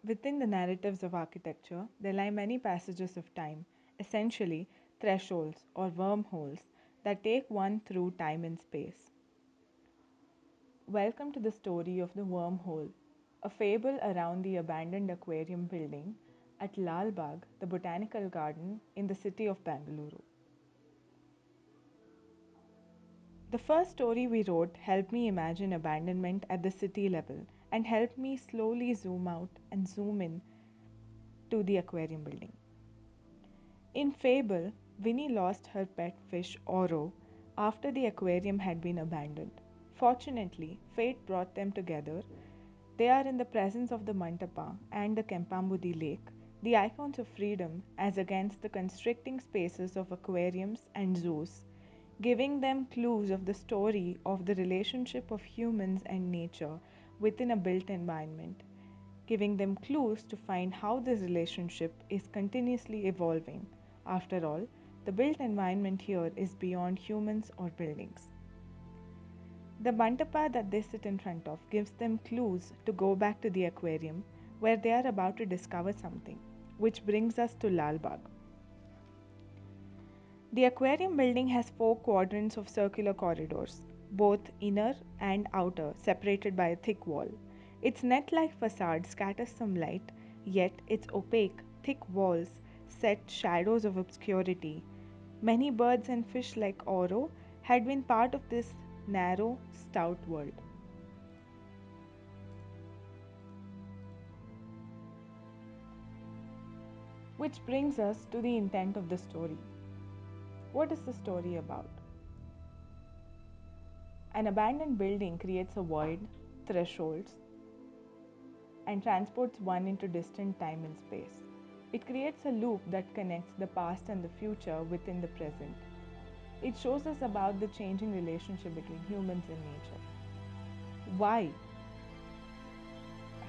Within the narratives of architecture, there lie many passages of time, essentially thresholds or wormholes that take one through time and space. Welcome to the story of the wormhole, a fable around the abandoned aquarium building at Lal Bagh, the botanical garden in the city of Bangalore. The first story we wrote helped me imagine abandonment at the city level and helped me slowly zoom out and zoom in to the aquarium building. In Fable, Vini lost her pet fish Auro after the aquarium had been abandoned. Fortunately, fate brought them together. They are in the presence of the Mantapa and the Kempambudi lake, the icons of freedom as against the constricting spaces of aquariums and zoos, giving them clues of the story of the relationship of humans and nature within a built environment, giving them clues to find how this relationship is continuously evolving. After all, the built environment here is beyond humans or buildings. The mantapa that they sit in front of gives them clues to go back to the aquarium where they are about to discover something, which brings us to Lal Bagh. The aquarium building has four quadrants of circular corridors, both inner and outer, separated by a thick wall. Its net like facade scatters some light, yet its opaque, thick walls set shadows of obscurity. Many birds and fish, like Auro, had been part of this narrow, stout world. Which brings us to the intent of the story. What is the story about? An abandoned building creates a void, thresholds, and transports one into distant time and space. It creates a loop that connects the past and the future within the present. It shows us about the changing relationship between humans and nature. Why?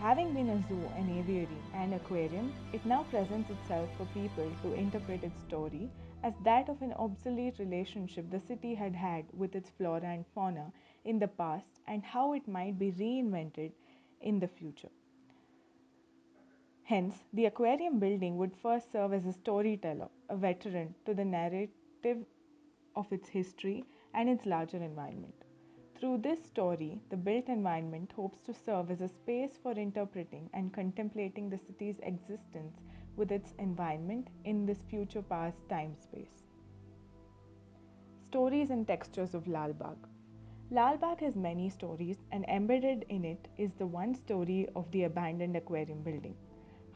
Having been a zoo, an aviary, and aquarium, it now presents itself for people to interpret its story as that of an obsolete relationship the city had had with its flora and fauna in the past and how it might be reinvented in the future. Hence, the aquarium building would first serve as a storyteller, a veteran to the narrative of its history and its larger environment. Through this story, the built environment hopes to serve as a space for interpreting and contemplating the city's existence with its environment in this future past time space. Stories and textures of Lal Bagh. Lal Bagh has many stories, and embedded in it is the one story of the abandoned aquarium building.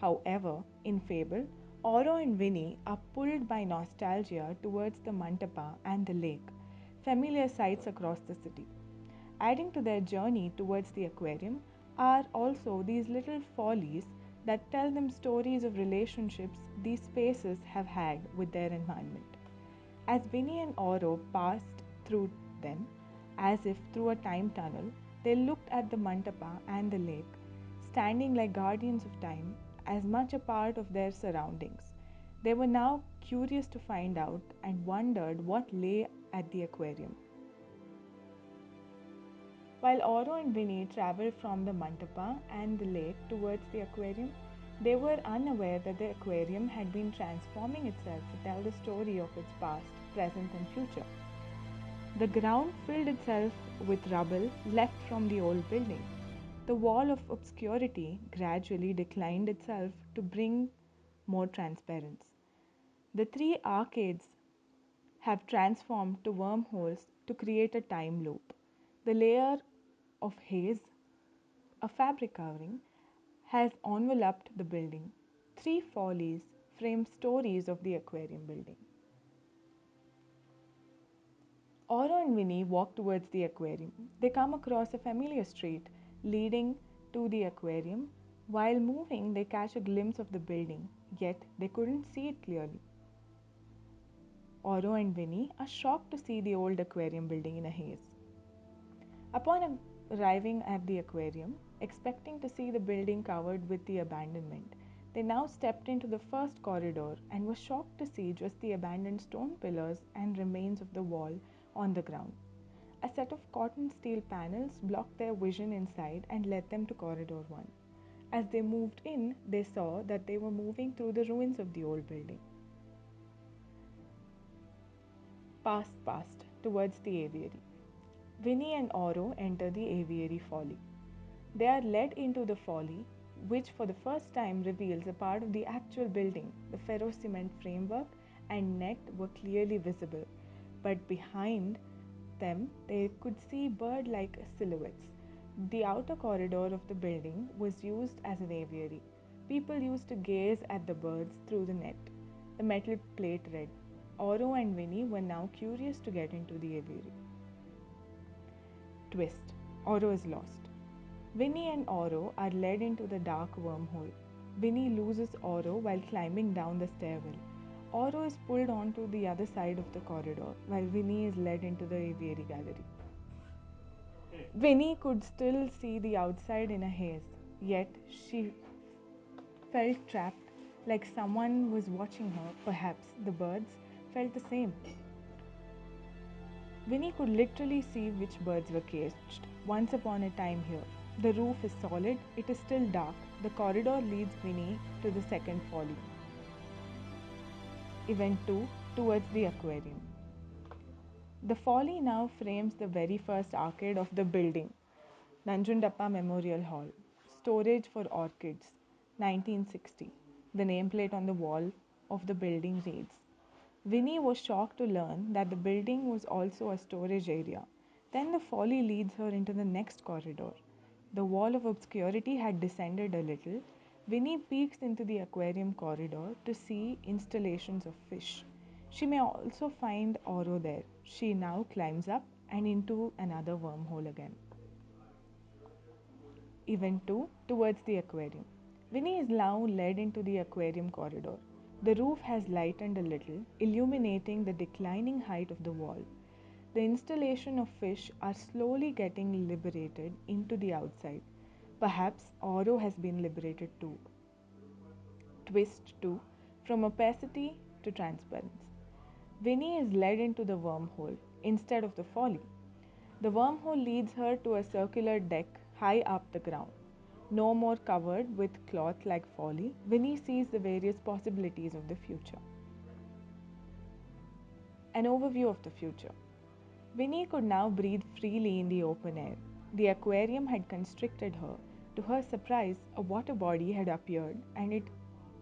However, in Fable, Auro and Vini are pulled by nostalgia towards the Mantapa and the lake, familiar sights across the city. Adding to their journey towards the aquarium are also these little follies that tell them stories of relationships these spaces have had with their environment. As Vini and Auro passed through them, as if through a time tunnel, they looked at the Mantapa and the lake, standing like guardians of time, as much a part of their surroundings. They were now curious to find out and wondered what lay at the aquarium. While Auro and Vinny traveled from the Mantapa and the lake towards the aquarium, they were unaware that the aquarium had been transforming itself to tell the story of its past, present, and future. The ground filled itself with rubble left from the old building. The wall of obscurity gradually declined itself to bring more transparency. The three arcades have transformed to wormholes to create a time loop. The layer of haze, a fabric covering, has enveloped the building. Three follies frame stories of the aquarium building. Oro and Winnie walk towards the aquarium. They come across a familiar street leading to the aquarium. While moving, they catch a glimpse of the building, yet they couldn't see it clearly. Oro and Winnie are shocked to see the old aquarium building in a haze. Upon arriving at the aquarium, expecting to see the building covered with the abandonment, they now stepped into the first corridor and were shocked to see just the abandoned stone pillars and remains of the wall on the ground. A set of cotton steel panels blocked their vision inside and led them to corridor 1. As they moved in, they saw that they were moving through the ruins of the old building. Past, towards the aviary. Vini and Auro enter the aviary folly. They are led into the folly, which for the first time reveals a part of the actual building. The ferro cement framework and net were clearly visible, but behind them they could see bird like silhouettes. The outer corridor of the building was used as an aviary. People used to gaze at the birds through the net. The metal plate read. Oro and Vinny were now curious to get into the aviary. Twist. Oro is lost. Vinny and Oro are led into the dark wormhole. Vinny loses Oro while climbing down the stairwell. Oro is pulled onto the other side of the corridor while Vinny is led into the aviary gallery. Vinny could still see the outside in a haze, yet she felt trapped, like someone was watching her. Perhaps the birds felt the same. Vinny could literally see which birds were caged. Once upon a time here. The roof is solid, it is still dark. The corridor leads Vinny to the second folly. Event 2, towards the aquarium. The folly now frames the very first arcade of the building, Nanjundappa Memorial Hall. Storage for orchids, 1960. The nameplate on the wall of the building reads. Vinny was shocked to learn that the building was also a storage area. Then the folly leads her into the next corridor. The wall of obscurity had descended a little. Vinny peeks into the aquarium corridor to see installations of fish. She may also find Oro there. She now climbs up and into another wormhole again. Event 2, towards the aquarium. Vinny is now led into the aquarium corridor. The roof has lightened a little, illuminating the declining height of the wall. The installation of fish are slowly getting liberated into the outside. Perhaps Oro has been liberated too. Twist 2, from opacity to transparency. Vinny is led into the wormhole instead of the folly. The wormhole leads her to a circular deck high up the ground. No more covered with cloth like folly, Vinny sees the various possibilities of the future. An overview of the future. Vinny could now breathe freely in the open air. The aquarium had constricted her. To her surprise, a water body had appeared and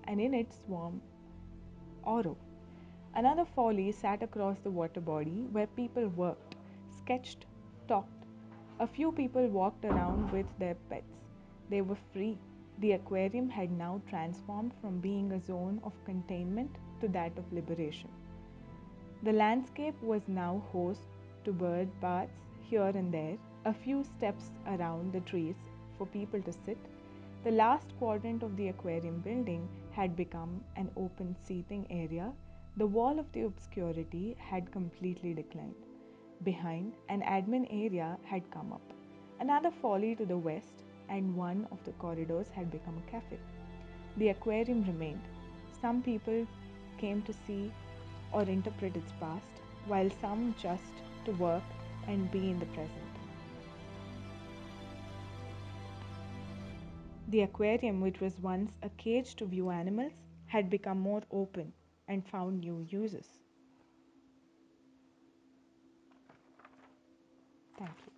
in it swam Oro. Another folly sat across the water body where people worked, sketched, talked. A few people walked around with their pets. They were free. The aquarium had now transformed from being a zone of containment to that of liberation. The landscape was now host to bird baths here and there, a few steps around the trees for people to sit. The last quadrant of the aquarium building had become an open seating area. The wall of the obscurity had completely declined. Behind, an admin area had come up. Another folly to the west, and one of the corridors had become a cafe. The aquarium remained. Some people came to see or interpret its past, while some just to work and be in the present. The aquarium, which was once a cage to view animals, had become more open and found new uses. Thank you.